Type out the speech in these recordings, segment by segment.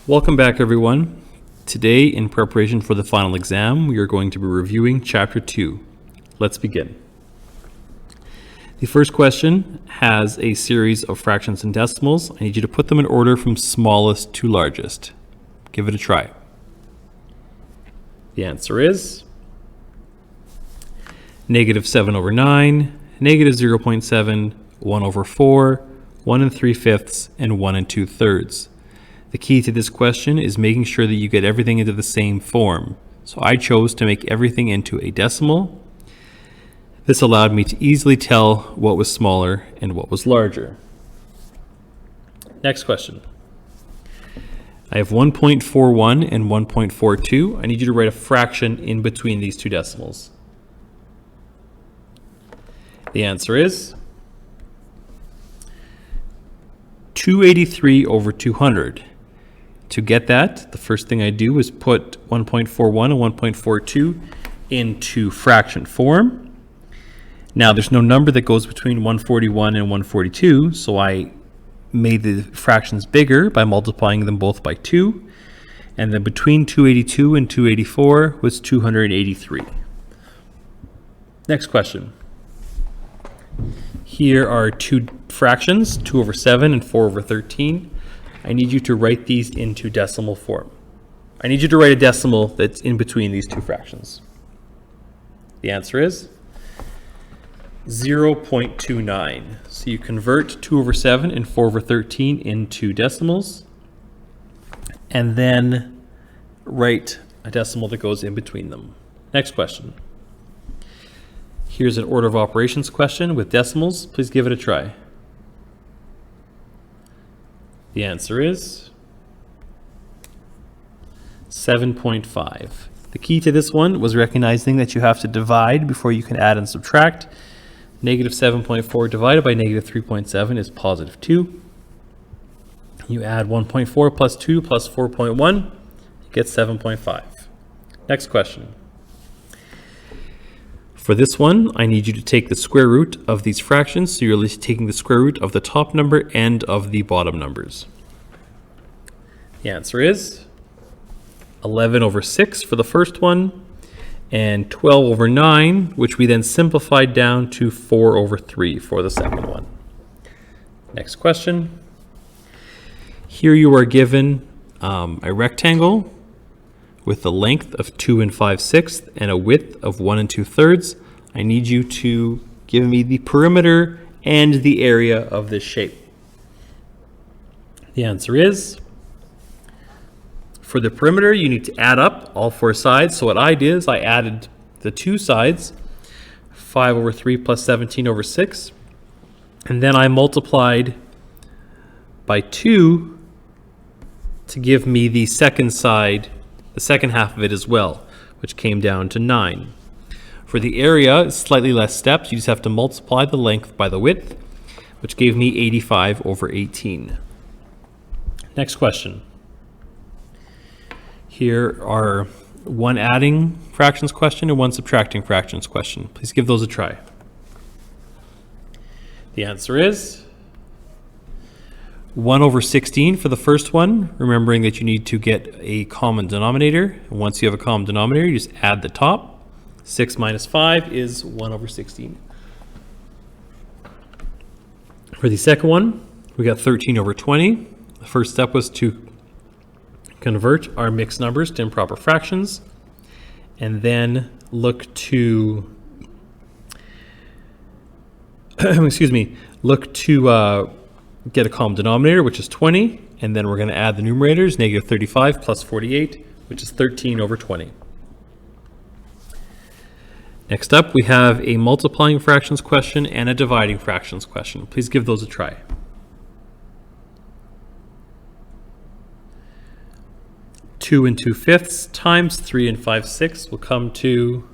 Welcome back, everyone. Today, in preparation for the final exam, we are going to be reviewing Chapter 2. Let's begin. The first question has a series of fractions and decimals. I need you to put them in order from smallest to largest. Give it a try. The answer is -7/9, -0.7, 1/4, 1 3/5, and 1 2/3. The key to this question is making sure that you get everything into the same form. So I chose to make everything into a decimal. This allowed me to easily tell what was smaller and what was larger. Next question. I have 1.41 and 1.42. I need you to write a fraction in between these two decimals. The answer is 283/200. To get that, the first thing I do is put 1.41 and 1.42 into fraction form. Now, there's no number that goes between 141 and 142, so I made the fractions bigger by multiplying them both by 2. And then between 282 and 284 was 283. Next question. Here are two fractions, 2/7 and 4/13. I need you to write these into decimal form. I need you to write a decimal that's in between these two fractions. The answer is 0.29. So you convert 2/7 and 4/13 into decimals, and then write a decimal that goes in between them. Next question. Here's an order of operations question with decimals. Please give it a try. The answer is 7.5. The key to this one was recognizing that you have to divide before you can add and subtract. -7.4 divided by -3.7 is +2. You add 1.4 plus 2 plus 4.1, you get 7.5. Next question. For this one, I need you to take the square root of these fractions, so you're taking the square root of the top number and of the bottom numbers. The answer is 11/6 for the first one, and 12/9, which we then simplified down to 4/3 for the second one. Next question. Here you are given a rectangle with a length of 2 5/6 and a width of 1 2/3. I need you to give me the perimeter and the area of this shape. The answer is, for the perimeter, you need to add up all four sides. So what I did is I added the two sides, 5/3 plus 17/6, and then I multiplied by 2 to give me the second side, the second half of it as well, which came down to 9. For the area, it's slightly less steps. You just have to multiply the length by the width, which gave me 85/18. Next question. Here are one adding fractions question and one subtracting fractions question. Please give those a try. The answer is 1/16 for the first one, remembering that you need to get a common denominator. And once you have a common denominator, you just add the top. 6 minus 5 is 1/16. For the second one, we got 13/20. The first step was to convert our mixed numbers to improper fractions, and then look to get a common denominator, which is 20, and then we're going to add the numerators, -35 plus 48, which is 13/20. Next up, we have a multiplying fractions question and a dividing fractions question. Please give those a try. Two 2/5 times 3 5/6 will come to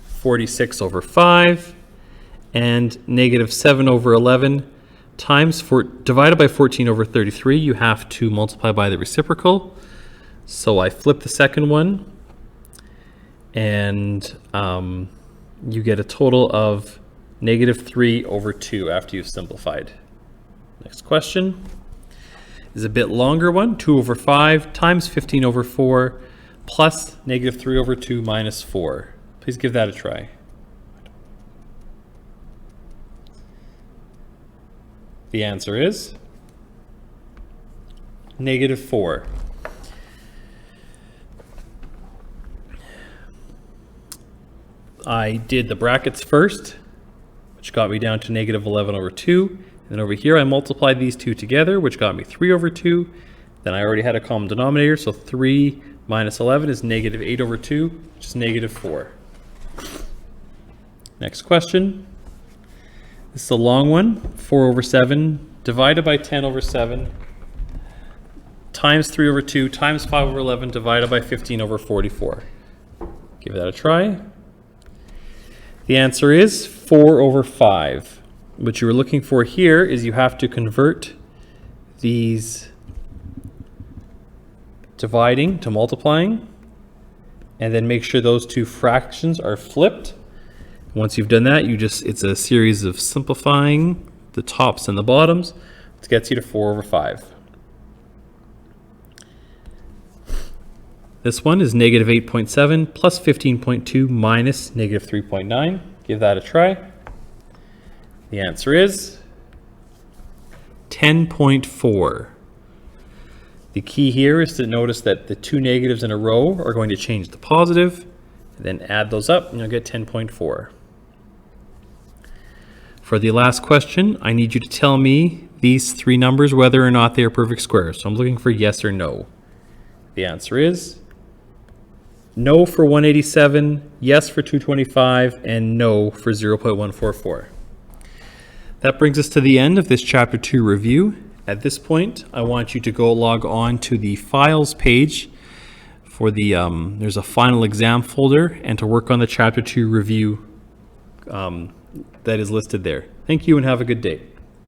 46/5, and -7/11 times divided by 14/33, you have to multiply by the reciprocal. So I flip the second one, and you get a total of -3/2 after you've simplified. Next question. is a bit longer one, 2 over 5 times 15 over 4 plus negative 3 over 2 minus 4. Please give that a try. The answer is negative 4. I did the brackets first, which got me down to negative 11 over 2. And then over here, I multiplied these two together, which got me 3 over 2. Then I already had a common denominator, so 3 minus 11 is negative 8 over 2, which is negative 4. Next question. This is a long one. 4 over 7 divided by 10 over 7 times 3 over 2 times 5 over 11 divided by 15 over 44. Give that a try. The answer is 4 over 5. What you were looking for here is you have to convert these dividing to multiplying, and then make sure those two fractions are flipped. Once you've done that, it's a series of simplifying the tops and the bottoms. It gets you to 4 over 5. This one is negative 8.7 plus 15.2 minus negative 3.9. Give that a try. The answer is 10.4. The key here is to notice that the two negatives in a row are going to change to positive, and then add those up and you'll get 10.4. For the last question, I need you to tell me these three numbers, whether or not they are perfect squares. So I'm looking for yes or no. The answer is no for 187, yes for 225, and no for 0.144. That brings us to the end of this Chapter 2 review. At this point, I want you to go log on to the Files page for the, there's a final exam folder, and to work on the Chapter 2 review that is listed there. Thank you and have a good day.